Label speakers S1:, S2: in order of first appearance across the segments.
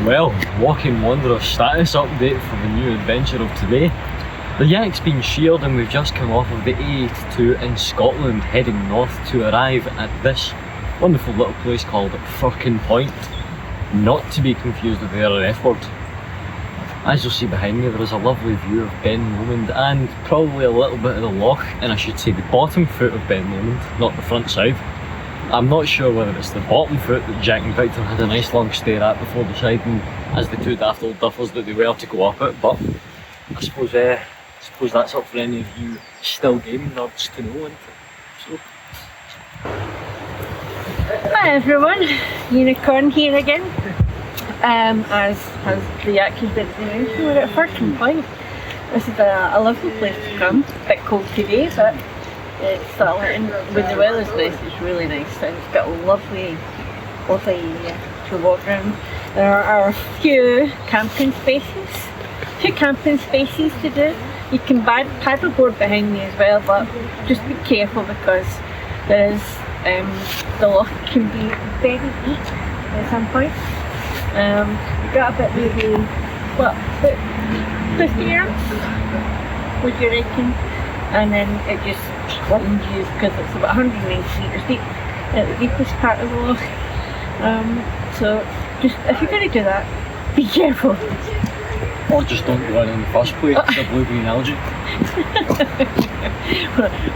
S1: Well, Walking Wanderer status update for the new adventure of today. The yak's been sheared and we've just come off of the A82 in Scotland, heading north to arrive at this wonderful little place called Firkin Point, not to be confused with the other F word. As you'll see behind me, there is a lovely view of Ben Lomond and probably a little bit of the loch, and I should say the bottom foot of Ben Lomond, not the front side. I'm not sure whether it's the bottom foot that Jack and Victor had a nice long stare at before deciding, as the two daft old duffers that they were, to go up it, but I suppose that's up for any of you still gaming nerds to know. So.
S2: Hi everyone, Unicorn here again. As the yak has been mentioned, we're at Firkin Point. This is a lovely place to come. A bit cold today, but it's when the weather's nice, it's really nice, and it's got a lovely area to walk around. There are a few camping spaces, 2 camping spaces to do. You can paddleboard behind me as well, but just be careful because there is the loch can be very deep at some point. You got a bit maybe, what, 50 yards, would you reckon? And then it just plunges because it's about 190 metres deep at the deepest part of the loch. So just, if you're going to do that, be careful.
S1: Or just don't go in the first place, it's a blue-green algae.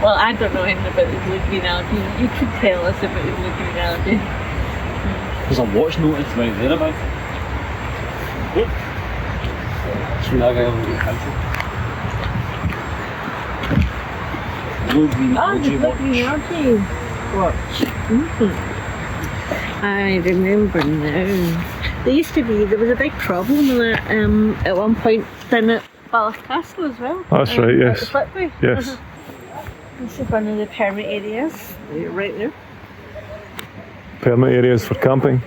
S2: Well, I don't know anything about the blue-green algae. You could tell us about the blue-green algae.
S1: There's a watch notice right there about. Oh. So now I have a cancel. Blue-green algae watch.
S2: Blue-green algae watch. I remember now. There was a big problem with it at one point down at Castle as well.
S3: That's right, yes.
S2: The footway.
S3: Yes.
S2: This is one of the permit areas, right there.
S3: Permit areas for camping.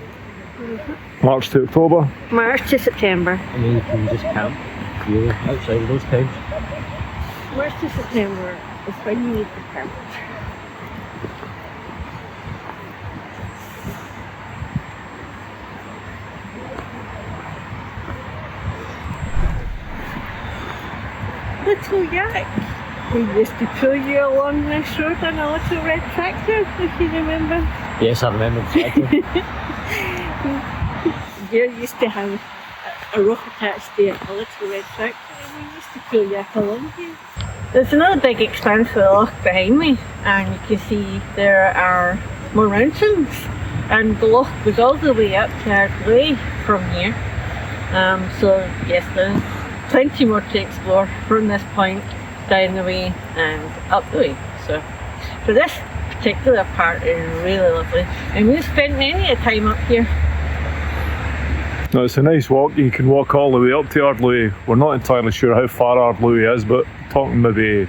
S3: March to October.
S2: March to September.
S1: I mean, you can just camp, really, outside of those times.
S2: March to September is when you need the permit. Little yak. We used to pull you along this road on a little red tractor, if you remember.
S1: Yes, I remember exactly.
S2: You used to have a rope attached to a little red tractor, and we used to pull yak along here. There's another big expanse of the loch behind me, and you can see there are more mountains, and the loch goes all the way up to Ardley from here. So yes, there's plenty more to explore from this point down the way and up the way. So for this particular part is really lovely, and we've spent many a time up here.
S3: No, it's a nice walk. You can walk all the way up to Ardley. We're not entirely sure how far Ardley is, but talking maybe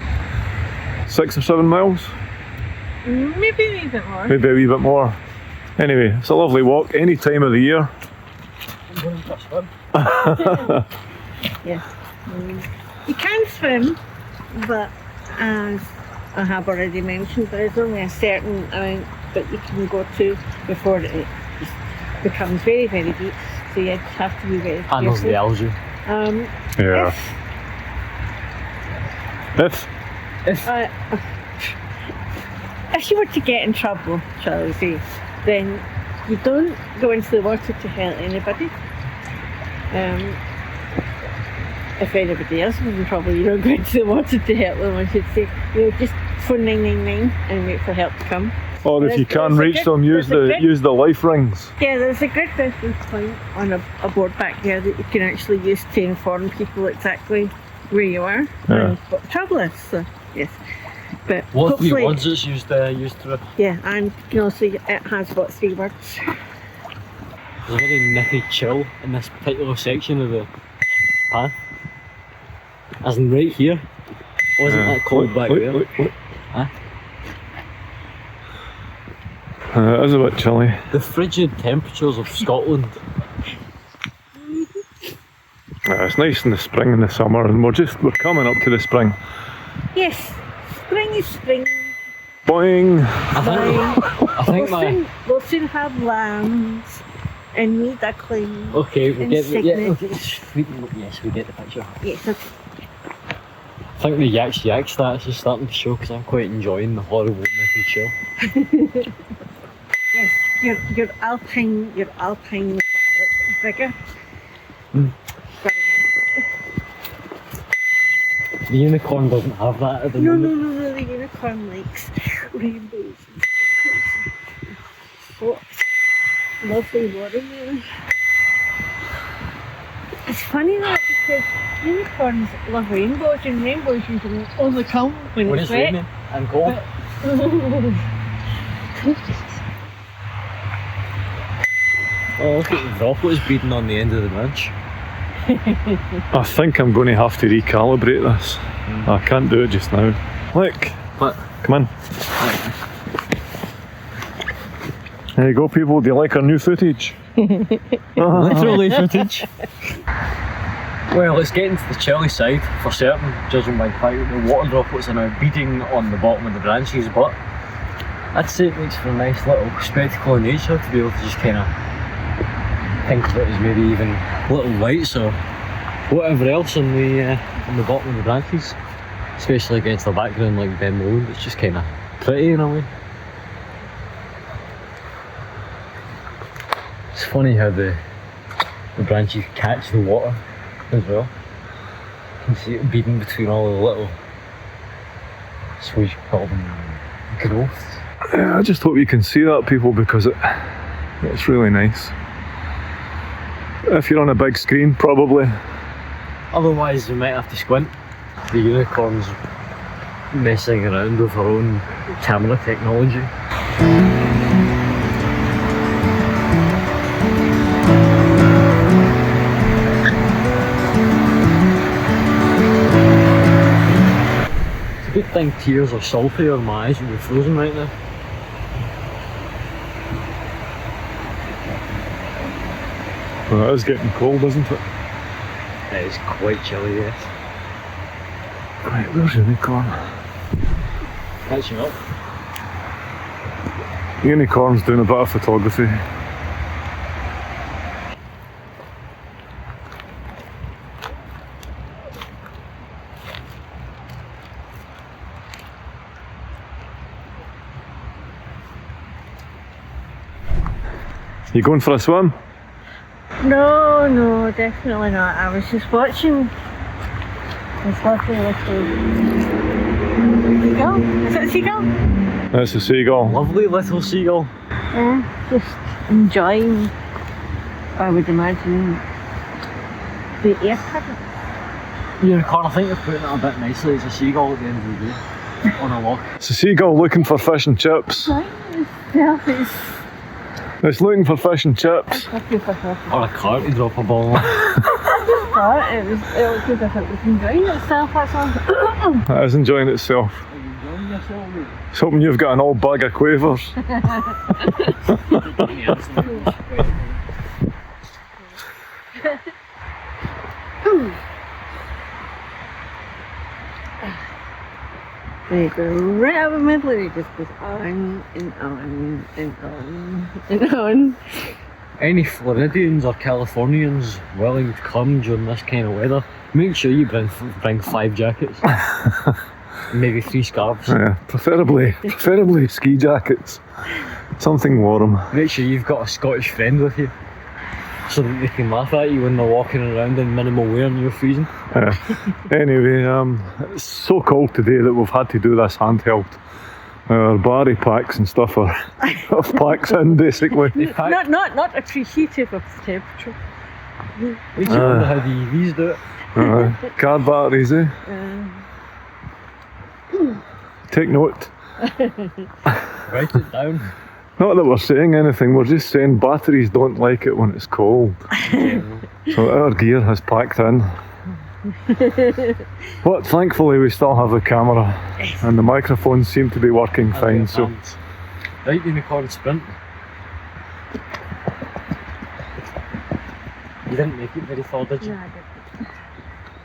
S3: 6 or 7 miles.
S2: Maybe a wee bit more.
S3: Maybe a wee bit more. Anyway, it's a lovely walk any time of the year.
S1: I'm going to swim.
S2: Yes. You can swim, but as I have already mentioned, there is only a certain amount that you can go to before it becomes very, very deep. So you have to be very careful.
S1: And there's the algae.
S3: Yeah.
S2: If you were to get in trouble, shall we say, then you don't go into the water to hurt anybody. If anybody else is in trouble, you don't go into the water to help them, I should say. You know, just phone 999 and wait for help to come.
S3: Or if you can reach them, use the life rings.
S2: Yeah, there's a grid reference point on a board back there that you can actually use to inform people exactly where you are and what the trouble is. So yes, but
S1: what 3 words it's used through?
S2: Yeah, and you can also it has what 3 words.
S1: There's a very nippy chill in this particular section of the path. As in right here. Wasn't that cold back there?
S3: Look.
S1: Huh?
S3: It is a bit chilly.
S1: The frigid temperatures of Scotland.
S3: It's nice in the spring and the summer, and we're coming up to the spring.
S2: Yes, spring is spring.
S3: Boing!
S1: I think
S2: We'll soon have lambs and me duckling.
S1: Okay, we
S2: and
S1: get the, yeah,
S2: Cygnus.
S1: okay. Yes, we get the picture.
S2: Yes, okay.
S1: I think the yak stats is starting to show because I'm quite enjoying the horrible mythy chill.
S2: Yes, your alpine figure.
S1: Mm. The unicorn doesn't have that at the
S2: No,
S1: moment.
S2: no, the unicorn likes rainbows. Oh, lovely watermelon. It's funny that because unicorns love rainbows and rainbows usually only come when
S1: When
S2: it's
S1: it's
S2: wet.
S1: raining and cold. Oh, look at the droplets breeding on the end of the branch.
S3: I think I'm going to have to recalibrate this. I can't do it just now. Look,
S1: What?
S3: come in. There you go, people. Do you like our new footage?
S1: Literally footage. Well, it's getting to the chilly side for certain, judging by the fact that the water droplets are now beading on the bottom of the branches, but I'd say it makes for a nice little spectacle in nature to be able to just kind of think of it as maybe even little lights or whatever else on the bottom of the branches, especially against the background like Ben Lomond. It's just kind of pretty in a way. It's funny how the branches catch the water as well. You can see it beading between all the little, I suppose you call them growths.
S3: Yeah, I just hope you can see that, people, because it's really nice. If you're on a big screen, probably.
S1: Otherwise we might have to squint. The unicorn's messing around with her own camera technology. Good thing tears are salty or my eyes would be frozen right now.
S3: Well, it is getting cold, isn't it?
S1: It is quite chilly, yes.
S3: Right, where's Unicorn?
S1: Catching up.
S3: Unicorn's doing a bit of photography. You going for a swim?
S2: No, definitely not. I was just watching this lovely little seagull. Is it a seagull?
S3: That's a seagull.
S1: Lovely little seagull.
S2: Yeah, just enjoying, I would imagine, the air current.
S1: Unicorn, I think you're putting it a bit nicely. It's a seagull at the end of the day. On a loch.
S3: It's a seagull looking for fish and chips.
S2: Yeah, it's
S3: It's looking for fish and chips.
S2: happy for her.
S1: Or a car to drop a ball on.
S2: It looked as if it was enjoying itself, that's all.
S3: It is enjoying itself.
S1: Are you enjoying yourself, mate?
S3: It's hoping you've got an old bag of quavers.
S2: They go right out of the middle, it just goes on and on and on and on.
S1: Any Floridians or Californians willing to come during this kind of weather, make sure you bring 5 jackets. Maybe 3 scarves.
S3: Yeah, preferably ski jackets. Something warm.
S1: Make sure you've got a Scottish friend with you, so that they can laugh at you when they're walking around in minimal wear and you're freezing.
S3: Anyway, it's so cold today that we've had to do this handheld. Our battery packs and stuff are packs in basically.
S2: Not appreciative of the temperature.
S1: We just wonder how the EVs do it.
S3: Car batteries, eh? Take note.
S1: Write it down.
S3: Not that we're saying anything, we're just saying batteries don't like it when it's cold. So our gear has packed in. But thankfully we still have the camera and the microphones seem to be working fine. So
S1: Right, Unicorn sprint. You didn't make it very far, did you?
S2: No, I didn't.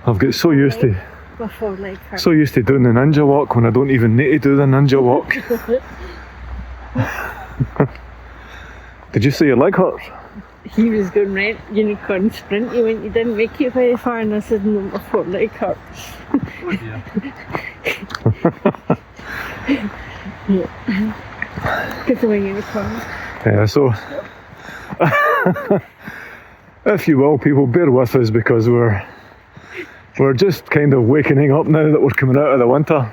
S3: I've got so used to
S2: Before leg hurt.
S3: doing the ninja walk when I don't even need to do the ninja walk. Did you say your leg hurts?
S2: he was going right unicorn sprint. He went, you didn't make it very far, and I said, no, my fortnight hurts.
S1: Oh dear.
S2: Because of a unicorn.
S3: Yeah, so if you will, people, bear with us because we're just kind of wakening up now that we're coming out of the winter.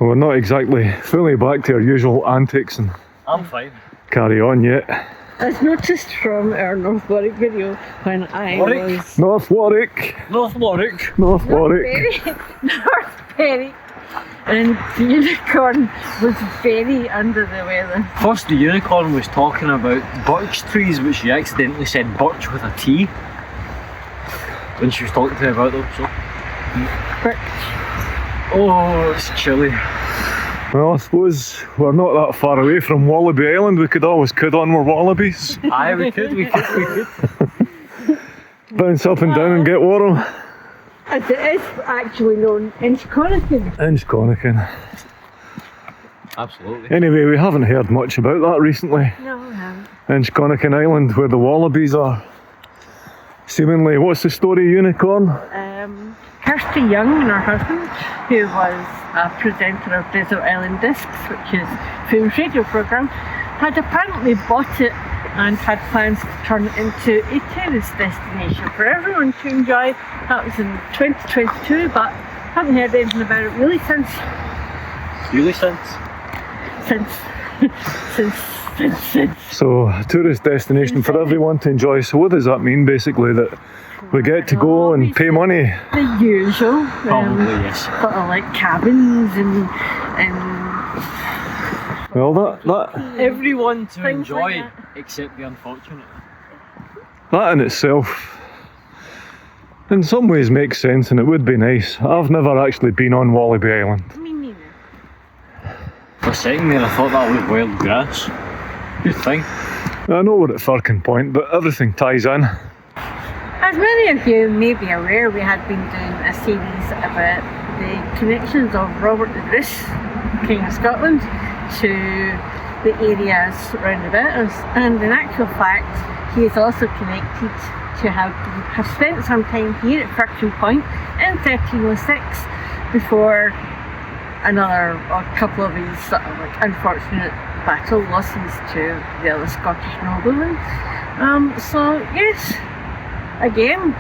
S3: We're not exactly fully back to our usual antics and
S1: I'm fine.
S3: carry on yet.
S2: As noticed from our North Warwick video when I
S1: Warwick?
S2: was
S3: North Warwick!
S1: North Warwick.
S3: North Warwick!
S2: North Berry, and the unicorn was very under the weather.
S1: First, the unicorn was talking about birch trees, which she accidentally said birch with a T when she was talking to me about them. So,
S2: But
S1: oh, it's chilly.
S3: Well, I suppose we're not that far away from Wallaby Island. We could always kid on we're wallabies.
S1: Aye, we could.
S3: Bounce up and down and get warm.
S2: as it is actually known in Sconican.
S3: Inchconnecan.
S1: Absolutely.
S3: Anyway, we haven't heard much about that recently.
S2: No, I haven't.
S3: Inchconnecan Island, where the Wallabies are. Seemingly, what's the story, unicorn?
S2: Kirsty Young and her husband, who was a presenter of Desert Island Discs, which is Film's radio programme, had apparently bought it and had plans to turn it into a tourist destination for everyone to enjoy. That was in 2022, but haven't heard anything about it really since. Since.
S3: So, a tourist destination for everyone to enjoy. So what does that mean, basically? That we get to go and pay money?
S2: The usual.
S1: Probably, yes.
S2: Sort of like cabins and
S3: Well, that
S1: Everyone to
S2: Things like
S1: enjoy,
S2: that.
S1: except the unfortunate.
S3: that in itself, in some ways, makes sense, and it would be nice. I've never actually been on Wallaby Island.
S2: me neither.
S1: For a second there, I thought that was wild grass. Good thing.
S3: I know we're at Firkin Point, but everything ties in.
S2: As many of you may be aware, we had been doing a series about the connections of Robert the Bruce, King of Scotland, to the areas round about us. And in actual fact, he is also connected to have spent some time here at Firkin Point in 1306 before a couple of these sort of like unfortunate battle losses to the other Scottish noblemen. So yes, again,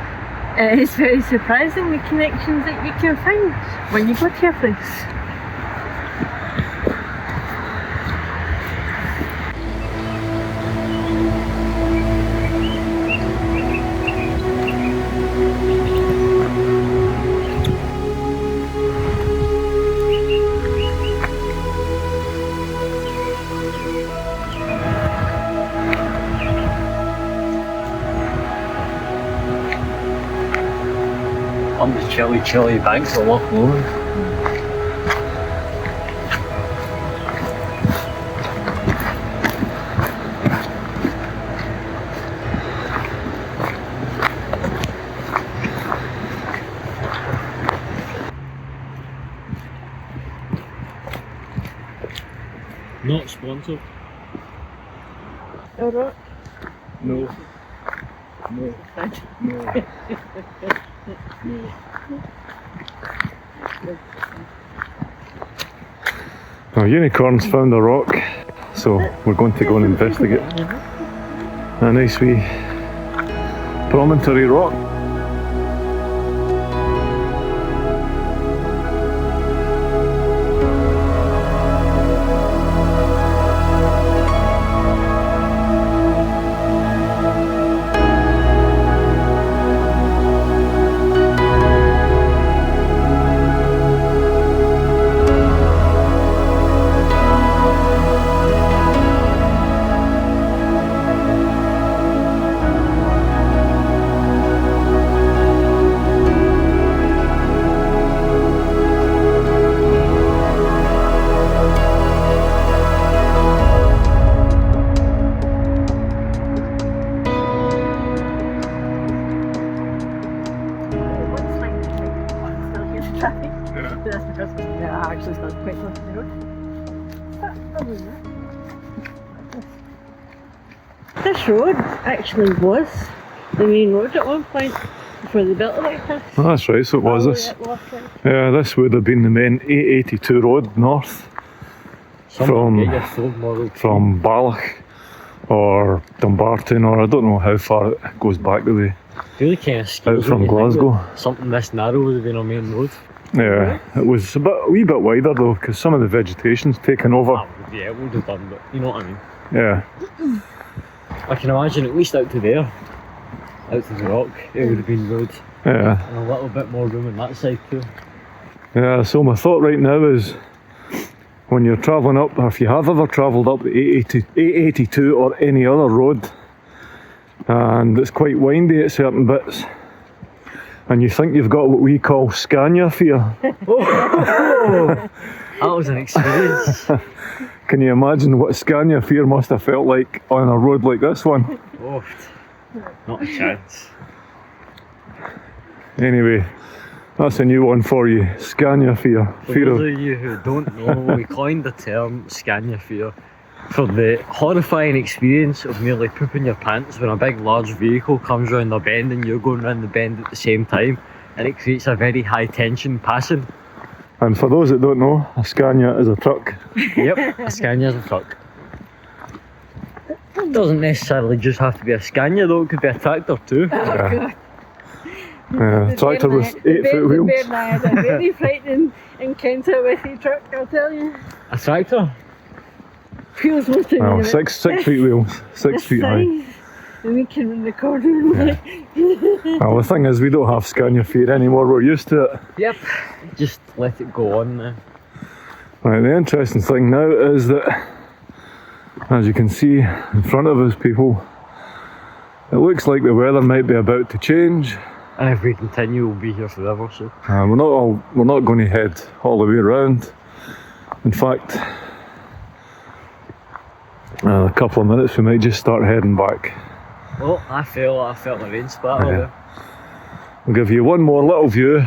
S2: it's very surprising the connections that you can find when you go to a place.
S1: On the chilly banks of Loch Lomond. Not sponsored.
S2: Alright.
S1: No.
S3: Well, unicorns found a rock, so we're going to go and investigate. A nice wee promontory rock.
S2: That's because actually it's not quite close to the road. But other than that, This road actually was the main road at one point before they built the bypass.
S3: Oh, that's right, so it was this. Yeah, this would have been the main A82 road north
S1: Someone get your phone model
S3: from Balloch or Dumbarton, or I don't know how far it goes back the way.
S1: really kind of scary.
S3: Out from Glasgow.
S1: Something this narrow would have been our main road.
S3: Yeah, it was a wee bit wider though, because some of the vegetation's taken over.
S1: Yeah, it would have done, but you know what I mean.
S3: Yeah.
S1: I can imagine at least out to there, out to the rock, it would have been road.
S3: Yeah.
S1: And a little bit more room on that side too.
S3: Yeah, so my thought right now is, when you're travelling up, or if you have ever travelled up the A82 or any other road, and it's quite windy at certain bits, and you think you've got what we call Scania fear.
S1: That was an experience.
S3: Can you imagine what Scania fear must have felt like on a road like this one?
S1: Oh, not a chance.
S3: Anyway, that's a new one for you, Scania fear.
S1: For those of you who don't know, we coined the term Scania fear for the horrifying experience of nearly pooping your pants when a big large vehicle comes round the bend and you're going round the bend at the same time, and it creates a very high tension passing.
S3: And for those that don't know, a Scania is a truck.
S1: Yep, a Scania is a truck. It doesn't necessarily just have to be a Scania though, it could be a tractor too.
S3: Yeah, tractor with 8-foot wheels.
S2: The bear and I had a very frightening encounter with a truck, I'll tell you.
S1: A tractor?
S2: Feels most of
S3: Well, 6 feet wheels, 6 feet high.
S2: And we can record it.
S3: Well, the thing is, we don't have Scania fear anymore, we're used to it.
S1: Yep, just let it go on now.
S3: Right, the interesting thing now is that, as you can see in front of us, people, it looks like the weather might be about to change.
S1: And if we continue, we'll be here forever, so.
S3: We're not going to head all the way around. In fact, in a couple of minutes we might just start heading back.
S1: Oh, I felt the rain spatter there.
S3: I'll give you one more little view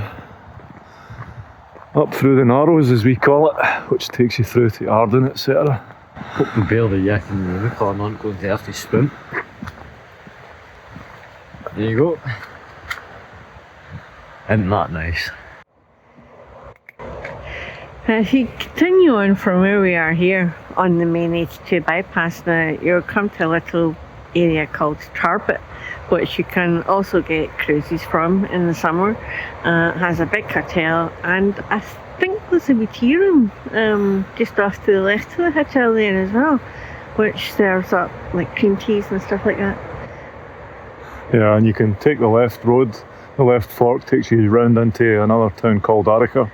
S3: up through the Narrows, as we call it, which takes you through to Arden, etc.
S1: Hope the bear, the yak and the unicorn aren't going to have to spoon. There you go. Isn't that nice?
S2: If you continue on from where we are here on the main H2 bypass now, you'll come to a little area called Tarbet, which you can also get cruises from in the summer. It has a big hotel, and I think there's a wee tea room just off to the left of the hotel there as well, which serves up like cream teas and stuff like that.
S3: Yeah, and you can take the left road. The left fork takes you round into another town called Arica,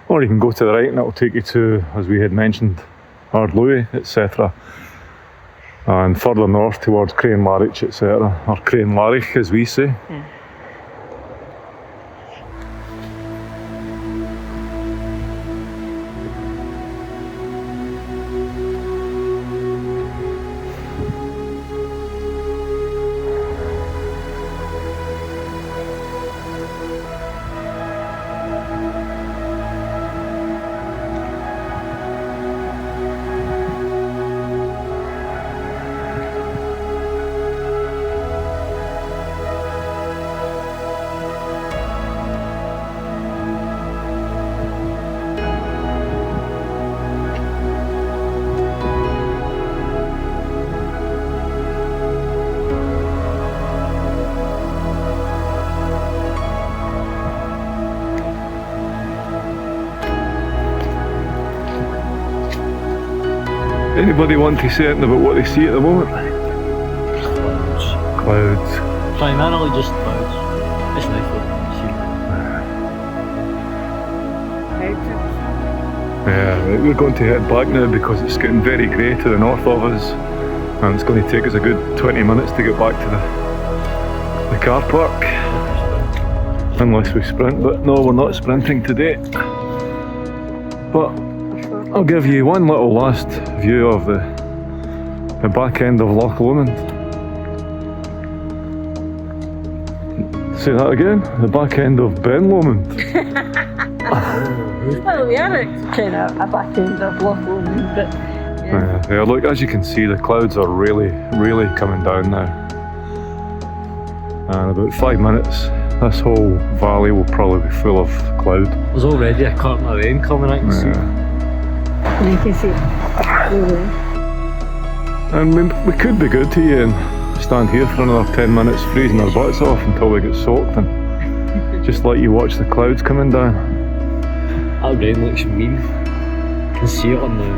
S3: or you can go to the right and it'll take you to, as we had mentioned, Ardlui, etc. And further north towards Crane Larich, etc. Or Crane Larich, as we say.
S2: Yeah.
S3: Anybody want to say anything about what they see at the moment? Clouds.
S1: Primarily just clouds. It's nice though.
S3: Yeah, right, we're going to head back now because it's getting very grey to the north of us, and it's going to take us a good 20 minutes to get back to the car park. Unless we sprint, but no, we're not sprinting today. But I'll give you one little last view of the back end of Loch Lomond. Say that again, the back end of Ben Lomond.
S2: Well, we are kind of a back end of Loch Lomond, but
S3: Yeah, look, as you can see, the clouds are really coming down now. And about 5 minutes, this whole valley will probably be full of cloud.
S1: There's already a curtain of rain coming, I can see.
S2: And you can see it.
S3: And we could be good here and stand here for another 10 minutes freezing our butts off until we get soaked and just let you watch the clouds coming down.
S1: That rain looks mean. You can see it on the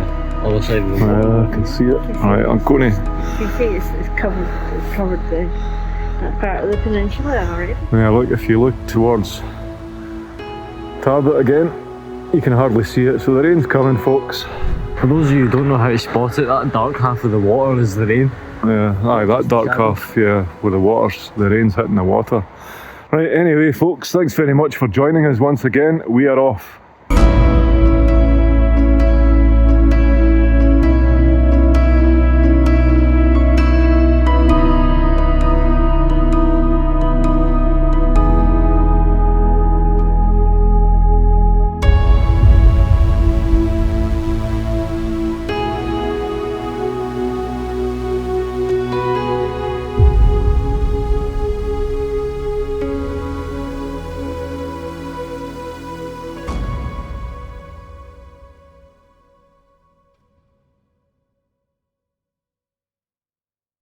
S1: other side of the water.
S3: Yeah, I can see it. Alright, I'm going to...
S2: You can see it's covered that part of the peninsula already.
S3: Yeah, look, if you look towards Tarbert again, you can hardly see it, so the rain's coming, folks.
S1: For those of you who don't know how to spot it, that dark half of the water is the rain.
S3: Yeah, aye, that dark half, yeah, where the rain's hitting the water. Right, anyway, folks, thanks very much for joining us once again. We are off.